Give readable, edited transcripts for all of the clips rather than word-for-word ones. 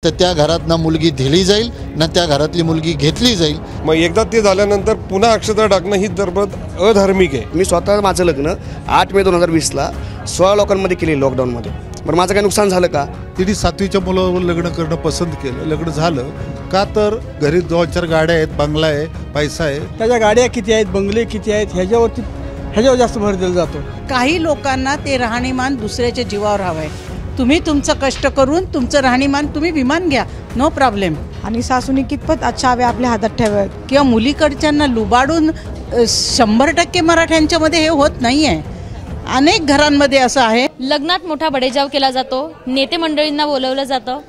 तर त्या घरात ना मुलगी दिली जाईल ना त्या घरातली मुलगी घेतली जाईल। मग एकदा ते झाल्यानंतर पुन्हा अक्षता टाकणं ही तरबद अधार्मिक आहे। मी स्वतः माझं लग्न 8 मे 2020 ला 16 लोकांमध्ये केले लॉकडाऊनमध्ये। पण माझं काही नुकसान झालं का? तिने 7वीच्या मुलावर लग्न करणं पसंत केलं। लग्न झालं का तर घरी 2-4 गाड्या आहेत, बंगला आहे, पैसा आहे। त्याच्या गाड्या किती आहेत, बंगले किती आहेत ह्याच्यावर जास्त भर दिला जातो। काही लोकांना ते राहणीमान दुसऱ्याच्या जीवावर हवंय। तुम्ही तुमचं कष्ट करून तुमचं राहणीमान तुम्ही विमान घ्या, नो प्रॉब्लेम। आणि सासूनी कितपत अछावे आपल्या हातात ठेवावेत किंवा मुलीकडच्यांना लुबाडून 100% मराठ्यांच्या मध्ये हे होत नाहीये। अनेक घरांमध्ये असं आहे। लग्नात मोठा बडेजाव केला जातो, नेते मंडळींना बोलवलं जातं,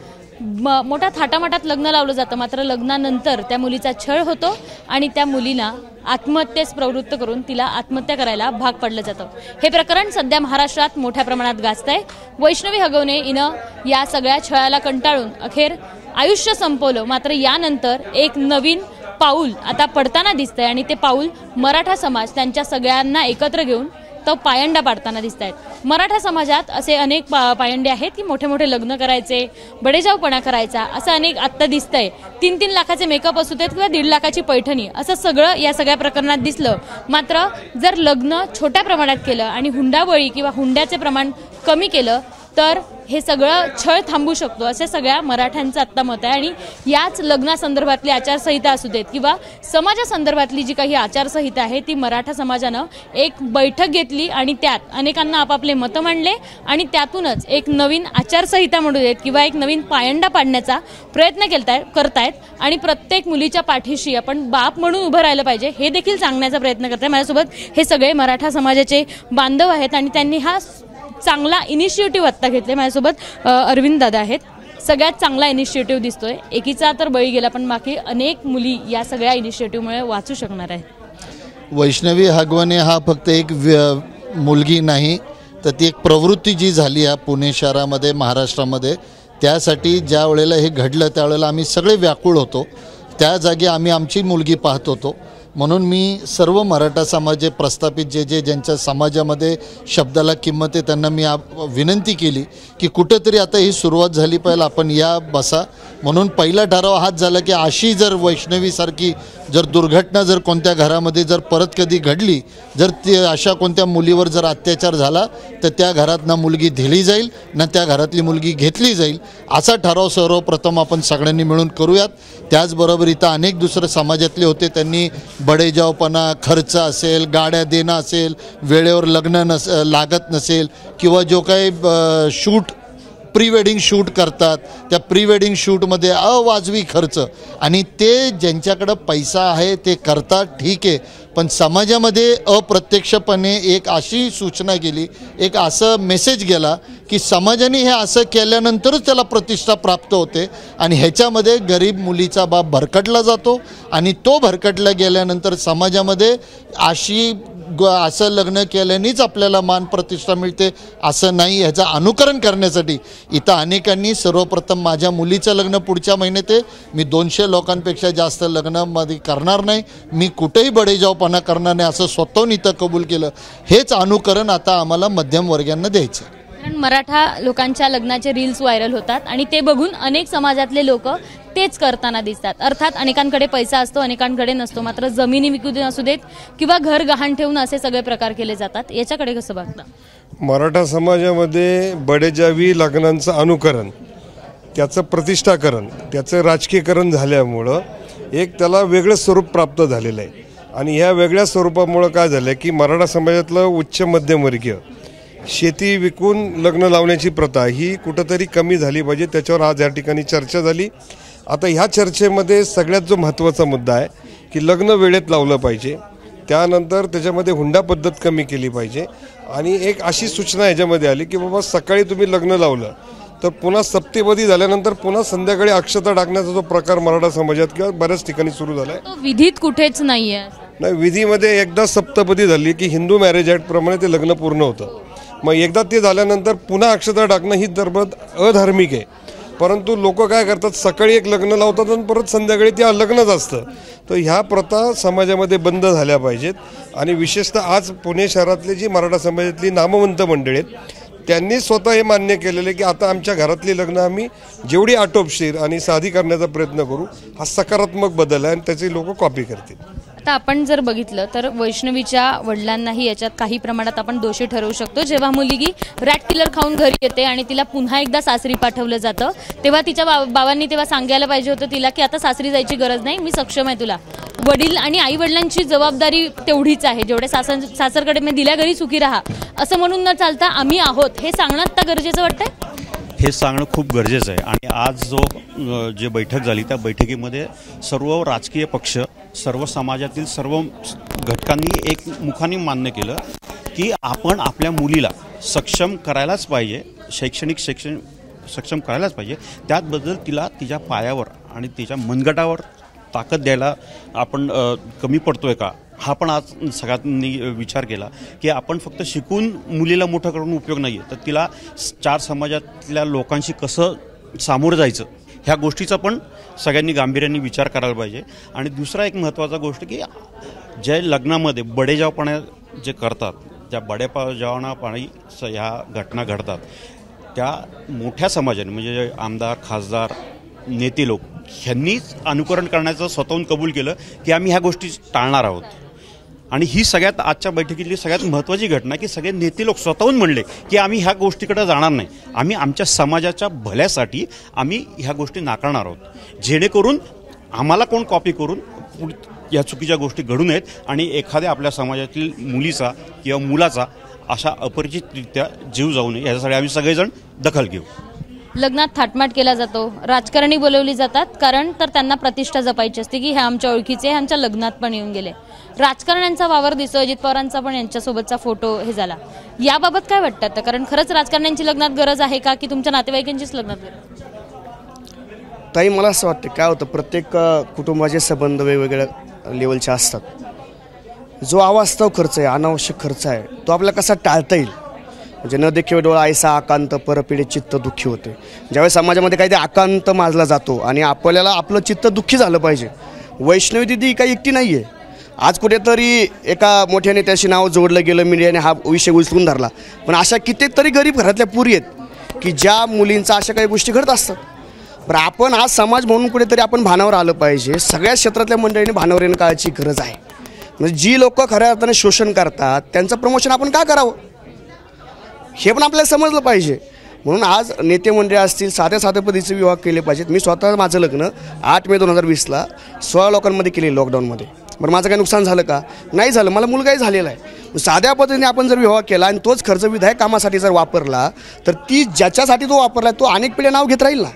मोठ्या थाटामाटात लग्न लावलं जातं। मात्र लग्नानंतर त्या मुलीचा छळ होतो आणि त्या मुलीला आत्महत्येस प्रवृत्त करून तिला आत्महत्या करायला भाग पडलं जातं। हे प्रकरण सध्या महाराष्ट्रात मोठ्या प्रमाणात गाजतंय। वैष्णवी हगवणे हिनं या सगळ्या छळाला कंटाळून अखेर आयुष्य संपवलं। मात्र यानंतर एक नवीन पाऊल आता पडताना दिसतंय आणि ते पाऊल मराठा समाज त्यांच्या सगळ्यांना एकत्र घेऊन तो पायंडा पाडताना दिसत आहेत। मराठा समाजात असे अनेक पायंडे आहेत की मोठे मोठे लग्न करायचे, बडेजावपणा करायचा, असं अनेक आत्ता दिसतंय। 3-3 लाखाचे मेकअप असू देत किंवा 1.5 लाखाची पैठणी, असं सगळं या सगळ्या प्रकरणात दिसलं। मात्र जर लग्न छोट्या प्रमाणात केलं आणि हुंडाबळी किंवा हुंड्याचे प्रमाण कमी केलं तर हे सगळं छळ थांबू शकतो, असे सगळ्या मराठ्यांचं आत्ता मत आहे। आणि याच लग्नासंदर्भातली आचारसंहिता असू देत किंवा समाजासंदर्भातली जी काही आचारसंहिता आहे ती मराठा समाजानं एक बैठक घेतली आणि त्यात अनेकांना आपापले मतं मांडले आणि त्यातूनच एक नवीन आचारसंहिता म्हणू देत किंवा एक नवीन पायंडा पाडण्याचा प्रयत्न करतायत आणि प्रत्येक मुलीच्या पाठीशी आपण बाप म्हणून उभं राहिलं पाहिजे हे देखील सांगण्याचा प्रयत्न करतायत। माझ्यासोबत हे सगळे मराठा समाजाचे बांधव आहेत आणि त्यांनी हा चांगला इनिशिएटिव्ह आत्ता घेतले। माझ्यासोबत अरविंद दादा आहेत। सगळ्यात चांगला इनिशिएटिव्ह दिसतोय। एकीचा तर बळी गेला पण बाकी अनेक मुली या सगळ्या इनिशिएटिव्हमुळे वाचू शकणार आहेत। वैष्णवी हगवणे हा फक्त एक मुलगी नाही तर ती एक प्रवृत्ती जी झाली आहे पुणे शहरामध्ये, महाराष्ट्रामध्ये। त्यासाठी ज्या वेळेला हे घडलं त्यावेळेला आम्ही सगळे व्याकुळ होतो। त्या जागी आम्ही आमची मुलगी पाहत होतो। म्हणून मी सर्व मराठा समाज प्रस्थापित जे ज्यांच्या समाजामध्ये शब्दाला किंमत आहे त्यांना मी विनंती केली की कुठेतरी आता ही सुरुवात झाली पाहिजे, आपण या बसा। म्हणून पहिला ठराव हाच झाला की अशी जर वैष्णवीसारखी जर दुर्घटना जर कोणत्या घरामध्ये जर परत कधी घडली, जर ती अशा कोणत्या मुलीवर जर अत्याचार झाला तर त्या घरात ना मुलगी दिली जाईल ना त्या घरातली मुलगी घेतली जाईल, असा ठराव सर्वप्रथम आपण सगळ्यांनी मिळून करूयात। त्याचबरोबर इथं अनेक दुसरे समाजातले होते, त्यांनी बडेजावपणा, खर्च असेल, गाड्या देणं असेल, वेळेवर लग्न लागत नसेल किंवा जो काही शूट प्री वेडिंग शूट करतात त्या प्री वेडिंग शूटमध्ये अवाजवी खर्च आणि ते ज्यांच्याकडं पैसा आहे ते करतात, ठीक आहे। पण समाजामध्ये अप्रत्यक्षपणे एक अशी सूचना गेली, एक असं मेसेज गेला की समाजाने हे असं केल्यानंतरच त्याला प्रतिष्ठा प्राप्त होते आणि ह्याच्यामध्ये गरीब मुलीचा बाप भरकटला जातो आणि तो भरकटला गेल्यानंतर समाजामध्ये असं लग्न केल्यानेच आपल्याला मान प्रतिष्ठा मिळते असं नाही। ह्याचं अनुकरण करण्यासाठी इथं अनेकांनी सर्वप्रथम माझ्या मुलीचं लग्न पुढच्या महिन्यात आहे। मी 200 लोकांपेक्षा जास्त लग्नामध्ये करणार नाही, मी कुठेही बडेजावपणा करणार नाही असं स्वतःहून इथं कबूल केलं। हेच अनुकरण आता आम्हाला मध्यमवर्गीयांना द्यायचं। कारण मराठा लोकांच्या लग्नाचे रील्स व्हायरल होतात आणि ते बघून अनेक समाजातले लोक तेच करताना दिसतात। अर्थात अनेकांकडे पैसा असतो, अनेकांकडे नसतो, मात्र जमिनी विकून असू देत किंवा घर गहाण ठेवून असे सगळे प्रकार केले जातात। याच्याकडे कसं बघता? मराठा समाजामध्ये बडेजावी लग्नांचं अनुकरण, त्याचं प्रतिष्ठाकरण, त्याचं राजकीयकरण झाल्यामुळं एक त्याला वेगळं स्वरूप प्राप्त झालेलं आहे। आणि ह्या वेगळ्या स्वरूपामुळं काय झालं की मराठा समाजातलं उच्च मध्यमवर्गीय शेती विकून लग्न लावण्याची प्रथा ही कुठंतरी कमी झाली पाहिजे, त्याच्यावर आज या ठिकाणी चर्चा झाली। आता ह्या चर्चेमध्ये सगळ्यात जो महत्त्वाचा मुद्दा आहे की लग्न वेळेत लावलं पाहिजे, त्यानंतर त्याच्यामध्ये हुंडा पद्धत कमी केली पाहिजे आणि एक अशी सूचना ह्याच्यामध्ये आली की बाबा सकाळी तुम्ही लग्न लावलं तर पुन्हा सप्तपदी झाल्यानंतर पुन्हा संध्याकाळी अक्षता टाकण्याचा जो प्रकार मराठा समाजात किंवा बऱ्याच ठिकाणी सुरू झाला आहे, तो विधीत कुठेच नाहीये। नाही, विधीमध्ये एकदा सप्तपदी झाली की हिंदू मॅरेज ॲक्ट प्रमाणे ते लग्न पूर्ण होतं। मग एकदा ते झाल्यानंतर पुन्हा अक्षता टाकणं ही तरबद अधार्मिक आहे। परंतु लोक काय करतात, सकाळी एक लग्न लावतात आणि परत संध्याकाळी ते लग्नच असतं। तर ह्या प्रथा समाजामध्ये बंद झाल्या पाहिजेत आणि विशेषतः आज पुणे शहरातले जी मराठा समाजातली नामवंत मंडळी आहेत त्यांनी स्वतः हे मान्य केलेलं आहे की आता आमच्या घरातली लग्न आम्ही जेवढी आटोपशीर आणि साधी करण्याचा प्रयत्न करू. हा सकारात्मक बदल आहे आणि त्याची लोक कॉपी करतील. आता आपण जर बघितलं तर वैष्णवीच्या वडिलांनाही याच्यात काही प्रमाणात आपण दोषी ठरवू शकतो. जेव्हा मुलगी रॅट किलर खाऊन घरी येते आणि तिला पुन्हा एकदा सासरी पाठवलं जातं तेव्हा तिच्या बाबांनी तेव्हा सांगायला पाहिजे होतं तिला की आता सासरी जायची गरज नाही, मी सक्षम आहे तुला. वडील आणि आई वडिलांची जबाबदारी तेवढीच आहे, जेवढे सासरकडे मी दिल्या घरी सुखी राहा असं म्हणून न चालता आम्ही आहोत हे सांगणं आता गरजेचं वाटतंय. हे सांगणं खूप गरजेचं आहे. आणि आज जे बैठक झाली त्या बैठकीमध्ये सर्व राजकीय पक्ष, सर्व समाजातील सर्व घटकांनी एक मुखाने मान्य केलं की आपण आपल्या मुलीला सक्षम करायलाच पाहिजे, शैक्षणिक सक्षम करायलाच पाहिजे. त्याचबद्दल तिला तिच्या पायावर आणि तिच्या मनगटावर ताकद द्यायला आपण कमी पडतोय का, हा पण आज सगळ्यांनी विचार केला की आपण फक्त शिकून मुलीला मोठं करून उपयोग नाही आहे, तर तिला चार समाजातल्या लोकांशी कसं सामोरं जायचं ह्या गोष्टीचा पण सगळ्यांनी गांभीर्याने विचार करायला पाहिजे. आणि दुसरा एक महत्त्वाचा गोष्ट की ज्या लग्नामध्ये बडेजावपणा जे करतात, ज्या बडेजावपणापायी ह्या घटना घडतात, त्या मोठ्या समाजाने म्हणजे आमदार, खासदार, नेते लोक ह्यांनीच अनुकरण करण्याचं स्वतःहून कबूल केलं की आम्ही ह्या गोष्टी टाळणार आहोत. आणि ही सगळ्यात आजच्या बैठकीतली सगळ्यात महत्त्वाची घटना की सगळे नेते लोक स्वतःहून म्हणले की आम्ही ह्या गोष्टीकडे जाणार नाही, आम्ही आमच्या समाजाच्या भल्यासाठी आम्ही ह्या गोष्टी नाकारणार आहोत, जेणेकरून आम्हाला कोण कॉपी करून या चुकीच्या गोष्टी घडू नयेत आणि एखाद्या आपल्या समाजातील मुलीचा किंवा मुलाचा अशा अपरिचितरित्या जीव जाऊ नये यासाठी आम्ही सगळेजण दखल घेऊ. लग्नात थाटमाट केला जातो, राजकारणी बोलवली जातात कारण तर त्यांना प्रतिष्ठा जपायची असते की हे आमच्या ओळखीचे, आमच्या लग्नात पण येऊन गेले. राजकारण्यांचा वावर दिसतो, अजित पवारांचा पण यांच्यासोबतचा फोटो हे झाला. याबाबत काय वाटतं? कारण खरंच राजकारण्यांची लग्नात गरज आहे का की तुमच्या नातेवाईकांचीच लग्नात गरज? ताई मला असं वाटतं काय होतं, प्रत्येक कुटुंबाचे संबंध वेगवेगळ्या लेवलचे असतात. जो अवास्तव खर्च आहे, अनावश्यक खर्च आहे, तो आपल्याला कसा टाळता येईल म्हणजे न देखील डोळा ऐसा आकांत परपिढे चित्त दुःखी होते. ज्यावेळेस समाजामध्ये काही ते आकांत माजला जातो आणि आपल्याला आपलं चित्त दुःखी झालं पाहिजे. वैष्णवी दिदी काही एकटी नाही आहे. आज कुठेतरी एका मोठ्या नेत्याशी नाव जोडलं गेलं, मीडियाने हा विषय उचलून धरला, पण अशा कित्येक गरीब घरातल्या पुरी आहेत की ज्या मुलींचा अशा काही गोष्टी घडत असतात. पण आपण आज समाज म्हणून कुठेतरी आपण भानावर आलं पाहिजे. सगळ्या क्षेत्रातल्या मंडळींनी भानावर येणं काळाची गरज आहे. म्हणजे जी लोक खऱ्या अर्थाने शोषण करतात त्यांचं प्रमोशन आपण का करावं हे पण आपल्याला समजलं पाहिजे. म्हणून आज नेते मंडळी असतील, साध्या पद्धतीचे विवाह केले पाहिजेत. मी स्वतः माझं लग्न 8 मे 2020ला 16 लोकांमध्ये केले लॉकडाऊनमध्ये. बरं माझं काही नुकसान झालं का? नाही झालं. मला मुलगाही झालेला आहे. साध्या पद्धतीने आपण जर विवाह केला आणि तोच खर्च विधायक कामासाठी जर वापरला तर ती ज्याच्यासाठी तो वापरला तो अनेक पिढ्या नाव घेत राहील ना.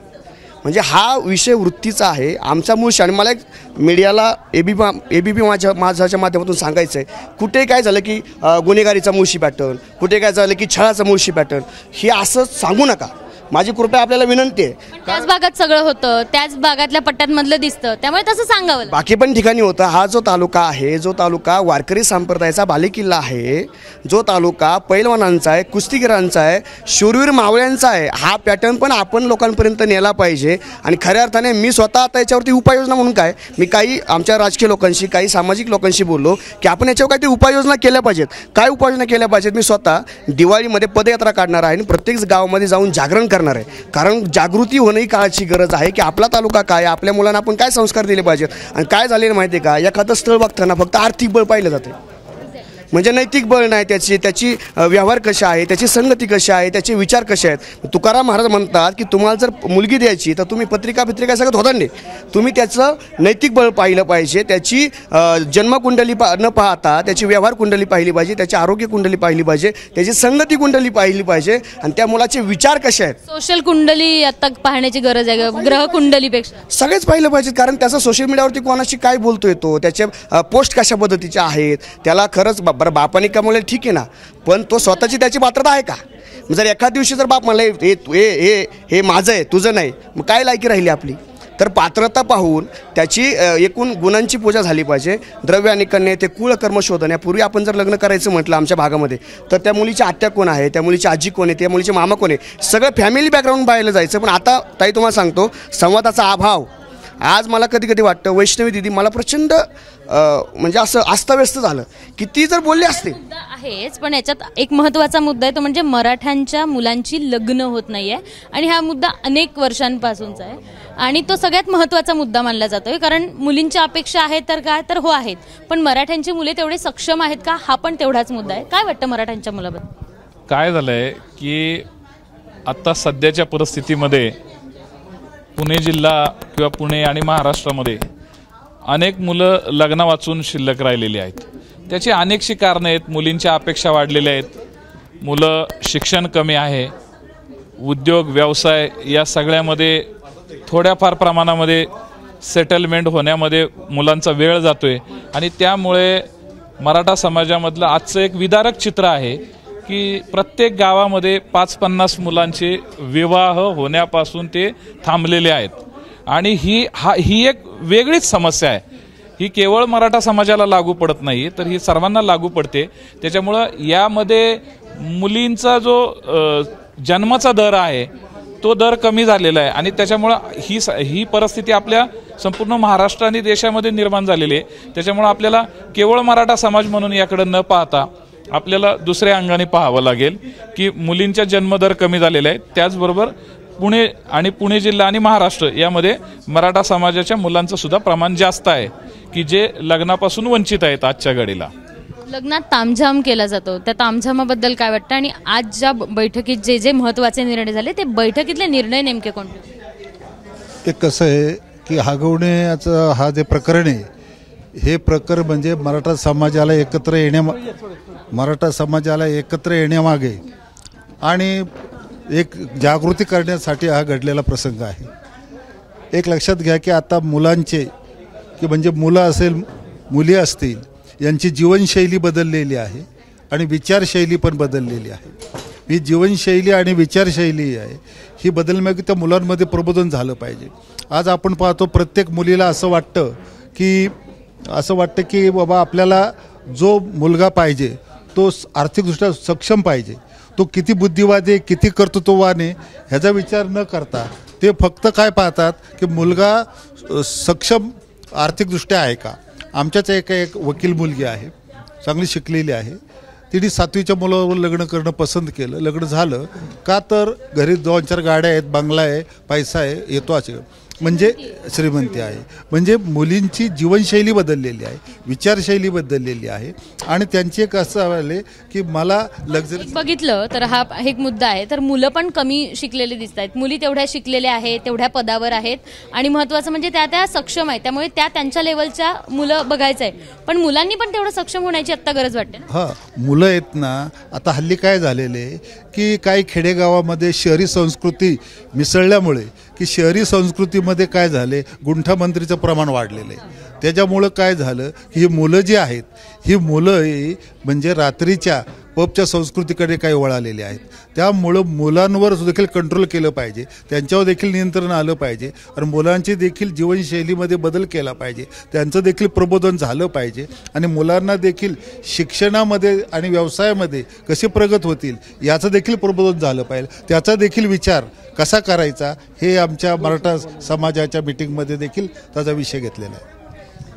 म्हणजे हा विषय वृत्तीचा आहे आमचा मूळ. आणि मला एक मीडियाला एबीपी माझ्याच्या माध्यमातून सांगायचं आहे, कुठे काय झालं की गुन्हेगारीचा मुळशी पॅटर्न, कुठे काय झालं की छळाचा मुळशी पॅटर्न, हे असं सांगू नका. माझी कृपया आपल्याला विनंती आहे. त्याच भागात सगळं होतं, त्याच भागातल्या पट्ट्यांमधलं दिसतं, त्यामुळे तसं सांगावं. बाकी पण ठिकाणी होतं. हा जो तालुका आहे, जो तालुका वारकरी संप्रदायाचा बालेकिल्ला आहे, जो तालुका पैलवानांचा आहे, कुस्तीगिरांचा आहे, शूरवीर मावळ्यांचा आहे, हा पॅटर्न पण आपण लोकांपर्यंत नेला पाहिजे. आणि खऱ्या अर्थाने मी स्वतः आता याच्यावरती उपाययोजना म्हणून काय, मी काही आमच्या राजकीय लोकांशी, काही सामाजिक लोकांशी बोललो की आपण याच्यावर काहीतरी उपाययोजना केल्या पाहिजेत. काय उपाययोजना केल्या पाहिजेत? मी स्वतः दिवाळीमध्ये पदयात्रा काढणार आहे आणि प्रत्येक गावामध्ये जाऊन जागरण करणार आहे. कारण जागृती होणंही काळाची गरज आहे की आपला तालुका काय, आपल्या मुलांना आपण काय संस्कार दिले पाहिजेत. आणि काय झालेलं माहिती आहे का, एखादं स्थळ बघताना फक्त आर्थिक बळ पाहिलं जाते, म्हणजे नैतिक बळ नाही, त्याची व्यवहार कशा आहे, त्याची संगती कशी आहे, त्याचे विचार कसे आहेत. तुकाराम महाराज म्हणतात की तुम्हाला जर मुलगी द्यायची तर तुम्ही पत्रिका सगळं होता नाही, तुम्ही त्याचं नैतिक बळ पाहिलं पाहिजे, त्याची जन्मकुंडली न पाहता त्याची व्यवहार कुंडली पाहिली पाहिजे, त्याची आरोग्य कुंडली पाहिली पाहिजे, त्याची संगती कुंडली पाहिली पाहिजे आणि त्या मुलाचे विचार कसे आहेत. सोशल कुंडली आता पाहण्याची गरज आहे, ग्रह कुंडलीपेक्षा सगळेच पाहिलं पाहिजे. कारण त्याचा सोशल मीडियावरती कोणाशी काय बोलतोय तो, त्याचे पोस्ट कशा पद्धतीचे आहेत, त्याला खरंच बरं बापाने कमवले ठीक आहे ना, पण तो स्वतःची त्याची पात्रता आहे का. जर एखाद दिवशी जर बाप मला हे माझं आहे तुझं नाही, मग काय लायकी राहिली आपली. तर पात्रता पाहून त्याची एकूण गुणांची पूजा झाली पाहिजे. द्रव्य आणि कन्या ते कुळ कर्म शोधन. यापूर्वी आपण जर लग्न करायचं म्हटलं आमच्या भागामध्ये तर त्या मुलीची आत्या कोण आहे, त्या मुलीची आजी कोण आहे, त्या मुलीचे मामा कोण आहे, सगळं फॅमिली बॅकग्राऊंड पाहायला जायचं. पण आता ताई तुम्हाला सांगतो, संवादाचा अभाव आज मला कधी कधी वाटतं वैष्णवी दिदी मला प्रचंड म्हणजे असं अस्ताव्यस्त झालं की ती जर बोलली असते. मुद्दा आहेच, पण याच्यात एक महत्त्वाचा मुद्दा आहे तो म्हणजे मराठ्यांच्या मुलांची लग्न होत नाही आहे आणि हा मुद्दा अनेक वर्षांपासूनचा आहे आणि तो सगळ्यात महत्त्वाचा मुद्दा मानला जातोय. कारण मुलींच्या अपेक्षा आहेत तर काय तर हो आहेत, पण मराठ्यांची मुले तेवढे सक्षम आहेत का हा पण तेवढाच मुद्दा आहे. काय वाटतं मराठ्यांच्या मुलाबद्दल? काय झालंय की आता सध्याच्या परिस्थितीमध्ये पुणे जिल्हा किंवा पुणे आणि महाराष्ट्रामध्ये अनेक मुलं लग्न वाचून शिल्लक राहिलेली आहेत. त्याची अनेकशी कारणं आहेत. मुलींच्या अपेक्षा वाढलेल्या आहेत, मुलं शिक्षण कमी आहे, उद्योग व्यवसाय या सगळ्यामध्ये थोड्याफार प्रमाणामध्ये सेटलमेंट होण्यामध्ये मुलांचा वेळ जातोय आणि त्यामुळे मराठा समाजामधलं आजचं एक विदारक चित्र आहे की प्रत्येक गावामध्ये 5-50 मुलांचे विवाह होण्यापासून ते थांबलेले आहेत आणि ही एक वेगळीच समस्या आहे. ही केवळ मराठा समाजाला लागू पडत नाही तर ही सर्वांना लागू पडते. त्याच्यामुळं यामध्ये मुलींचा जो जन्माचा दर आहे तो दर कमी झालेला आहे आणि त्याच्यामुळं ही परिस्थिती आपल्या संपूर्ण महाराष्ट्र आणि देशामध्ये निर्माण झालेली आहे. त्याच्यामुळं आपल्याला केवळ मराठा समाज म्हणून याकडे न पाहता आपल्याला दुसऱ्या अंगाने पाहावं लागेल की मुलींच्या जन्मदर कमी झालेला आहे. त्याचबरोबर पुणे जिल्हा आणि महाराष्ट्र यामध्ये मराठा समाजाच्या मुलांचं सुद्धा प्रमाण जास्त आहे की जे लग्नापासून वंचित आहेत. आजच्या घडीला लग्नात तामझाम केला जातो, त्या तामझामाबद्दल काय वाटतं आणि आज ज्या बैठकीत जे जे महत्त्वाचे निर्णय झाले ते बैठकीतले निर्णय नेमके कोणते? एक कसं आहे की हगवण्याचं हा जे प्रकरण आहे हे प्रकरण म्हणजे मराठा समाजाला एकत्र येण्यामागे आणि एक जागृती करण्यासाठी हा घडलेला प्रसंग आहे. एक लक्षात घ्या की आता मुलांचे की म्हणजे मुलं असेल मुली असतील यांची जीवनशैली बदललेली आहे आणि विचारशैली पण बदललेली आहे. ही जीवनशैली आणि विचारशैली आहे ही बदलण्यामागे त्या मुलांमध्ये प्रबोधन झालं पाहिजे. आज आपण पाहतो प्रत्येक मुलीला असं वाटतं की बाबा आपल्याला जो मुलगा पाहिजे तो आर्थिकदृष्ट्या सक्षम पाहिजे, तो किती बुद्धिवादी आहे किती कर्तृत्ववान आहे ह्याचा विचार न करता ते फक्त काय पाहतात की मुलगा सक्षम आर्थिकदृष्ट्या आहे का. आमच्याच एक वकील मुलगी आहे, चांगली शिकलेली आहे, तिने 7वीच्या मुलावर लग्न करणं पसंत केलं. लग्न झालं का तर घरी 2-4 गाड्या आहेत, बंगला आहे, पैसा आहे, येतो असे म्हणजे श्रीमंती आहे. म्हणजे मुलींची जीवनशैली बदललेली आहे, विचारशैली बदललेली आहे आणि त्यांची एक असं आले की मला लक्झरी बघितलं तर हा एक मुद्दा आहे. तर मुलं पण कमी शिकलेले दिसत आहेत, मुली तेवढ्या शिकलेल्या आहेत, तेवढ्या पदावर आहेत आणि महत्त्वाचं म्हणजे त्या सक्षम आहेत. त्यामुळे त्यांच्या लेवलच्या मुलं बघायचं आहे, पण मुलांनी पण तेवढं सक्षम होण्याची आत्ता गरज वाटते. हां, मुलं आहेत ना. आता हल्ली काय झालेले की काही खेडेगावामध्ये शहरी संस्कृती मिसळल्यामुळे की शहरी संस्कृतीमध्ये काय झाले गुंठा मंत्रीचं प्रमाण वाढलेलं आहे. त्याच्यामुळं काय झालं की ही मुलं जी आहेत ही मुलं म्हणजे रात्रीच्या पबच्या संस्कृतीकडे काही वळालेली आहेत. त्यामुळं मुलांवर देखील कंट्रोल केलं पाहिजे, त्यांच्यावर देखील नियंत्रण आलं पाहिजे आणि मुलांची देखील जीवनशैलीमध्ये बदल केला पाहिजे, त्यांचं देखील प्रबोधन झालं पाहिजे आणि मुलांना देखील शिक्षणामध्ये आणि व्यवसायामध्ये कसे प्रगत होतील याचं देखील प्रबोधन झालं पाहिजे. त्याचा देखील विचार कसा करायचा हे आमच्या मराठा समाजाच्या मीटिंगमध्ये देखील त्याचा विषय घेतलेला आहे.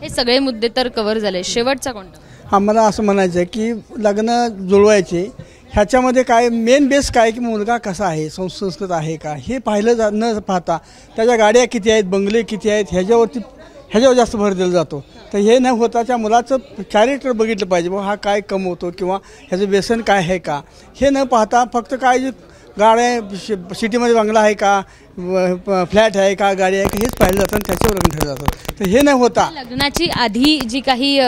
हे सगळे मुद्दे तर कव्हर झाले, शेवटचा कोणता? आम्हाला असं म्हणायचं आहे की लग्न जुळवायचे ह्याच्यामध्ये काय मेन बेस काय की मुलगा कसा आहे, सुसंस्कृत आहे का हे पाहिलं न पाहता त्याच्या गाड्या किती आहेत, बंगले किती आहेत ह्याच्यावर जास्त भर दिला जातो. तर हे न होता त्या मुलाचं कॅरेक्टर बघितलं पाहिजे, बघा हा काय कमवतो किंवा ह्याचं व्यसन काय आहे का हे न पाहता फक्त काय गाड्या सिटीमध्ये बंगला आहे का, फ्लॅट आहे का, गाडी आहे का हेच पाहिलं जातं आणि त्याच्यावर लग्न ठरलं जातं. तर हे न होता लग्नाची आधी जी काही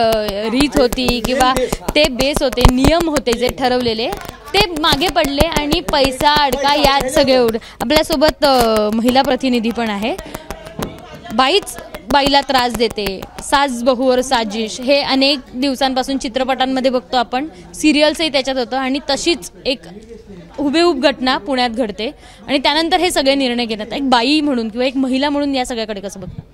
रीत होती किंवा ते बेस होते, नियम होते जे ठरवलेले ते मागे पडले आणि पैसा अडका यात सगळे आपल्यासोबत महिला प्रतिनिधी पण आहे. बाईच बाईला त्रास देते, सास बहुवर साजिश हे अनेक दिवसांपासून चित्रपटांमध्ये बघतो आपण, सिरियल्सही त्याच्यात होतं आणि तशीच एक हुबेहूब घटना पुण्यात घडते आणि त्यानंतर हे सगळे निर्णय घेतात. एक बाई म्हणून किंवा एक महिला म्हणून या सगळ्याकडे कसं बघतात?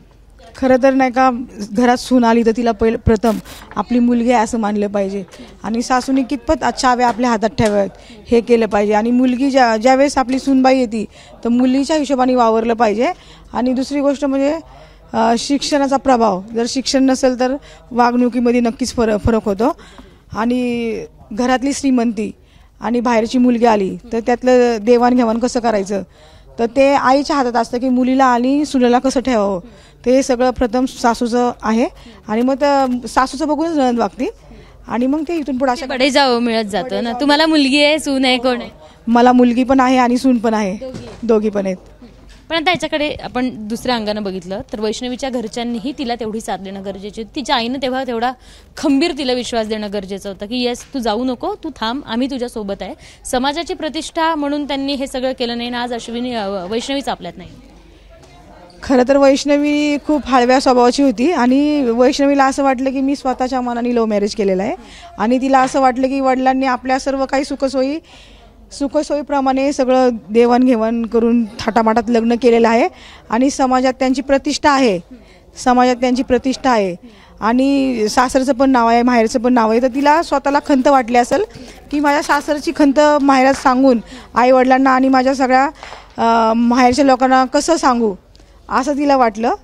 खरं तर नाही का घरात सून आली तर तिला प्रथम आपली मुलगी आहे असं मानलं पाहिजे आणि सासूने कितपत चाव्या आपल्या हातात ठेवाव्यात हे केलं पाहिजे आणि मुलगी ज्यावेळेस आपली सूनबाई येते तर मुलीच्या हिशोबाने वावरलं पाहिजे. आणि दुसरी गोष्ट म्हणजे शिक्षणाचा प्रभाव, जर शिक्षण नसेल तर वागणुकीमध्ये नक्कीच फरक होतो. आणि घरातली श्रीमंती आणि बाहेरची मुलगी आली तर त्यातलं देवाणघेवाण कसं करायचं, तर ते आईच्या हातात असतं की मुलीला आणि सुनेला कसं ठेवावं. ते सगळं प्रथम सासूचं आहे आणि मग त्या सासूचं बघूनच नणंद वागते आणि मग ते इथून पुढे अशा बडे जावं मिळत जातं ना. तुम्हाला मुलगी आहे, सून आहे, कोण आहे? मला मुलगी पण आहे आणि सून पण आहे, दोघी पण आहेत. पण आता याच्याकडे आपण दुसऱ्या अंगानं बघितलं तर वैष्णवीच्या घरच्यांनीही तिला तेवढी साथ देणं गरजेचं होतं. तिच्या आईनं तेवढा खंबीर तिला विश्वास देणं गरजेचं होतं की येस तू जाऊ नको, तू थांब, आम्ही तुझ्यासोबत आहे. समाजाची प्रतिष्ठा म्हणून त्यांनी हे सगळं केलं नाही ना. आज वैष्णवीच आपल्यात नाही. खरं तर वैष्णवी खूप हळव्या स्वभावाची होती आणि वैष्णवीला असं वाटलं की मी स्वतःच्या मनाने लव्ह मॅरेज केलेलं आहे आणि तिला असं वाटलं की वडिलांनी आपल्या सर्व काही सुखसोयीप्रमाणे सगळं देवाणघेवाण करून थाटामाटात लग्न केलेलं आहे आणि समाजात त्यांची प्रतिष्ठा आहे आणि सासरचं पण नाव आहे, माहेरचं पण नाव आहे. तर तिला स्वतःला खंत वाटली असेल की माझ्या सासरची खंत माहेरात सांगून आईवडिलांना आणि माझ्या सगळ्या माहेरच्या लोकांना कसं सांगू असं तिला वाटलं.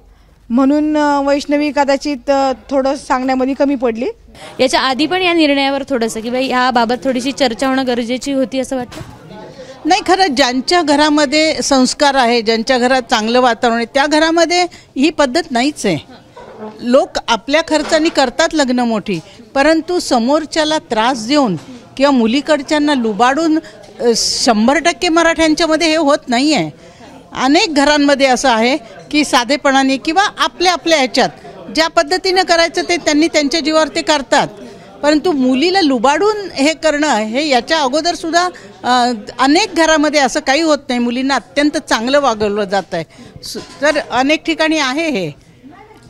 म्हणून वैष्णवी कदाचित थोडं सांगण्यामध्ये कमी पडली. याच्या आधी पण या निर्णयावर थोडंसं की बाई याबाबत थोडीशी चर्चा होणं गरजेची होती असं वाटतं? नाही, खरं ज्यांच्या घरामध्ये संस्कार आहे, ज्यांच्या घरात चांगलं वातावरण आहे त्या घरामध्ये ही पद्धत नाहीच आहे. लोक आपल्या खर्चाने करतात लग्न मोठी, परंतु समोरच्याला त्रास देऊन किंवा मुलीकडच्यांना लुबाडून 100% मराठ्यांच्यामध्ये हे होत नाही आहे. अनेक घरांमध्ये असं आहे की साधेपणाने किंवा आपल्या ह्याच्यात ज्या पद्धतीनं करायचं ते त्यांनी त्यांच्या जीवावर ते करतात. परंतु मुलीला लुबाडून हे करणं हे याच्या अगोदर सुद्धा अनेक घरामध्ये असं काही होत नाही. मुलींना अत्यंत चांगलं वागवलं जात आहे. तर अनेक ठिकाणी आहे हे.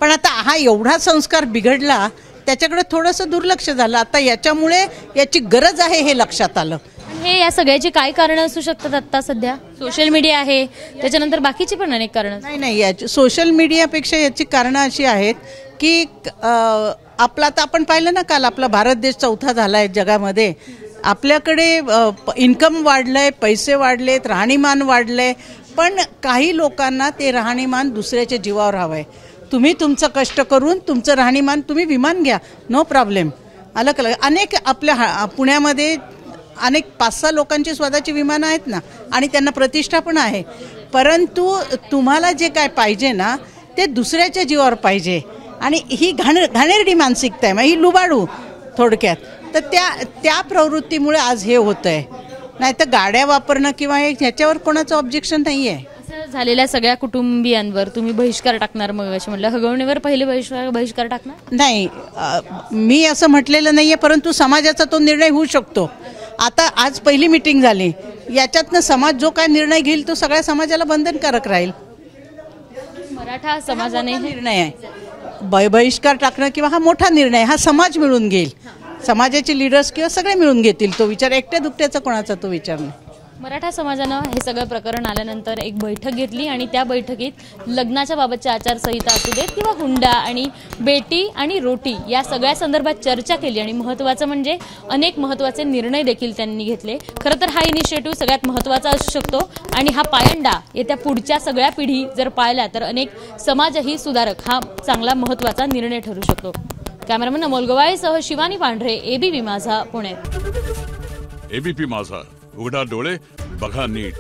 पण आता हा एवढा संस्कार बिघडला त्याच्याकडे थोडंसं दुर्लक्ष झालं. आता याच्यामुळे याची गरज आहे हे लक्षात आलं. हे या सगळ्याची काय कारणं असू शकतात? आता सध्या सोशल मीडिया आहे, त्याच्यानंतर बाकीची पण अनेक कारणं. नाही, याची सोशल मीडियापेक्षा याची कारणं अशी आहेत की आपला आता आपण पाहिलं ना काल आपला भारत देश 4था झाला आहे जगामध्ये. आपल्याकडे इन्कम वाढलंय, पैसे वाढलेत, राहणीमान वाढलंय, पण काही लोकांना ते राहणीमान दुसऱ्याच्या जीवावर हवं आहे. तुम्ही तुमचं कष्ट करून तुमचं राहणीमान तुम्ही विमान घ्या, नो प्रॉब्लेम. आलं का? अनेक आपल्या पुण्यामध्ये अनेक 5-6 लोकांची स्वतःची विमानं आहेत ना आणि त्यांना प्रतिष्ठा पण आहे. परंतु तुम्हाला जे काय पाहिजे ना ते दुसऱ्याच्या जीवावर पाहिजे आणि ही घाणेरडी मानसिकता आहे, ही लुबाडू थोडक्यात. तर त्या प्रवृत्तीमुळे आज हे होतं आहे. नाही तर गाड्या वापरणं किंवा ह्याच्यावर कोणाचं ऑब्जेक्शन नाही आहे. असं झालेल्या सगळ्या कुटुंबियांवर तुम्ही बहिष्कार टाकणार? मग असे म्हटलं हगवणीवर पहिले बहिष्कार टाकणार? नाही, मी असं म्हटलेलं नाही आहे, परंतु समाजाचा तो निर्णय होऊ शकतो. आता आज पहिली मीटिंग झाली, याच्यातनं समाज जो काय निर्णय घेईल तो सगळ्या समाजाला बंधनकारक राहील. मराठा समाजाने निर्णय आहे बहिष्कार टाकणं किंवा हा मोठा निर्णय हा समाज मिळून घेईल. समाजाचे लीडर्स किंवा सगळे मिळून घेतील तो विचार. एकट्या दुकट्याचा कोणाचा तो विचार नाही. मराठा समाजानं हे सगळं प्रकरण आल्यानंतर एक बैठक घेतली आणि त्या बैठकीत लग्नाच्या बाबतच्या आचारसंहिता असू देत किंवा हुंडा आणि बेटी आणि रोटी या सगळ्या संदर्भात चर्चा केली आणि महत्त्वाचं म्हणजे अनेक महत्त्वाचे निर्णय देखील त्यांनी घेतले. खरं तर हा इनिशिएटिव्ह सगळ्यात महत्त्वाचा असू शकतो आणि हा पायंडा येत्या पुढच्या सगळ्या पिढी जर पाळल्या तर अनेक समाजही सुधारक हा चांगला महत्त्वाचा निर्णय ठरू शकतो. कॅमेरामन अमोल गवाळेसह शिवानी पांढरे, एबीपी माझा, पुणे. एबीपी माझा, उघडा डोळे बघा नीट.